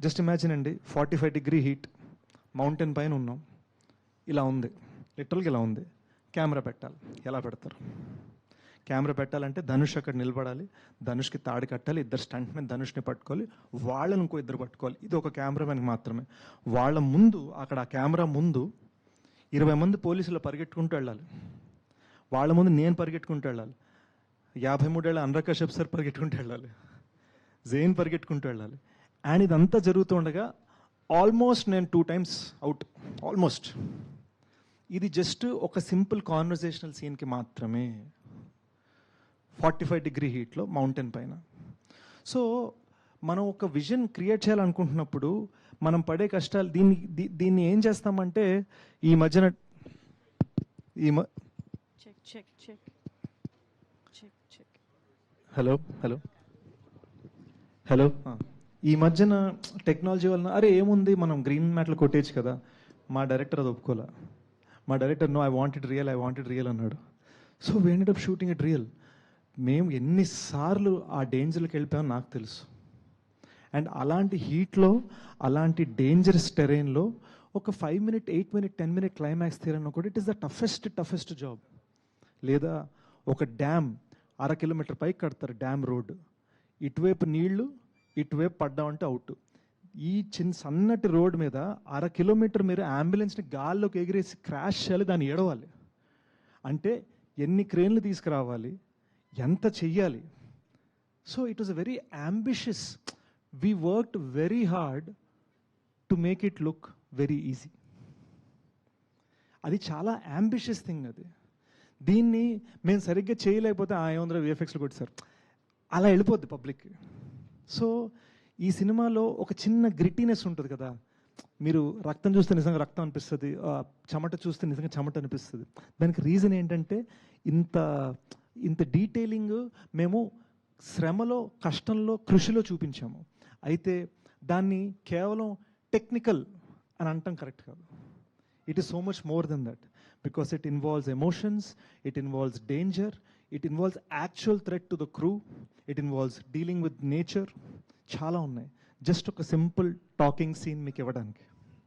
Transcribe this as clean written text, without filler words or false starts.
Just imagine అండి, 45 heat, mountain పైన ఉన్నాం, ఇలా ఉంది, లిటరల్గా ఇలా ఉంది. కెమెరా పెట్టాలి, ఎలా పెడతారు? కెమెరా పెట్టాలంటే ధనుష్ అక్కడ నిలబడాలి, ధనుష్కి తాడు కట్టాలి, ఇద్దరు స్టంట్ మీద ధనుష్ని పట్టుకోవాలి, వాళ్ళని ఇంకో ఇద్దరు పట్టుకోవాలి. ఇది ఒక కెమెరామెన్కి మాత్రమే. వాళ్ళ ముందు, అక్కడ ఆ కెమెరా ముందు 20 మంది పోలీసులు పరిగెట్టుకుంటూ వెళ్ళాలి. వాళ్ళ ముందు నేను పరిగెట్టుకుంటూ వెళ్ళాలి, 53 ఏళ్ళ అనురాగ్ కశ్యప్ సార్ పరిగెట్టుకుంటూ వెళ్ళాలి, జైన్ పరిగెట్టుకుంటూ వెళ్ళాలి. అండ్ ఇదంతా జరుగుతూ ఉండగా ఆల్మోస్ట్ నేను 2 times అవుట్, ఆల్మోస్ట్. ఇది జస్ట్ ఒక సింపుల్ కాన్వర్జేషనల్ సీన్కి మాత్రమే, 45 హీట్లో మౌంటైన్ పైన. సో మనం ఒక విజన్ క్రియేట్ చేయాలనుకుంటున్నప్పుడు మనం పడే కష్టాలు, దీన్ని ఏం చేస్తామంటే ఈ మధ్యన హలో హలో హలో ఈ మధ్యన టెక్నాలజీ వలన అరే ఏముంది మనం గ్రీన్ మ్యాట్లు కొట్టేయచ్చు కదా. మా డైరెక్టర్ అది ఒప్పుకోలే. మా director no, I wanted real అన్నాడు. So we ended up shooting it real. మేము ఎన్నిసార్లు ఆ డేంజర్కి వెళ్ళిపోయామో నాకు తెలుసు. అండ్ అలాంటి హీట్లో, అలాంటి డేంజరస్ టెరైన్లో ఒక 5 minute, 8 minute, 10 minute క్లైమాక్స్ తీరన్న కూడా it is the toughest job. లేదా ఒక డ్యామ్ 1/2 kilometer పైకి కడతారు, డ్యామ్ రోడ్డు, ఇటువైపు నీళ్లు, ఇటువైపు పడ్డామంటే అవుట్. ఈ సన్నటి రోడ్ మీద 1/2 kilometer మీరు అంబులెన్స్ని గాల్లోకి ఎగిరేసి క్రాష్ చేయాలి, దాన్ని ఏడవాలి అంటే ఎన్ని క్రేన్లు తీసుకురావాలి, ఎంత చెయ్యాలి. So it was a very ambitious. We worked very hard to make it look very easy. అది చాలా అంబిషియస్ థింగ్. అది దీన్ని మేము సరిగ్గా చేయలేకపోతే ఏముందో విఎఫ్ఎక్స్లో కొట్టారు, అలా వెళ్ళిపోద్ది పబ్లిక్. సో ఈ సినిమాలో ఒక చిన్న గ్రిటీనెస్ ఉంటుంది కదా. మీరు రక్తం చూస్తే నిజంగా రక్తం అనిపిస్తుంది, చెమట చూస్తే నిజంగా చెమట అనిపిస్తుంది. దానికి రీజన్ ఏంటంటే ఇంత డీటెయిలింగ్ మేము శ్రమలో, కష్టంలో, కృషిలో చూపించాము. అయితే దాన్ని కేవలం టెక్నికల్ అని అనటం కరెక్ట్ కాదు. It is so much more than that, because it involves emotions, it involves danger, it involves actual threat to the crew, it involves dealing with nature. చాలా ఉన్నాయి. జస్ట్ ఒక సింపుల్ టాకింగ్ సీన్ మీకు ఇవ్వడానికి.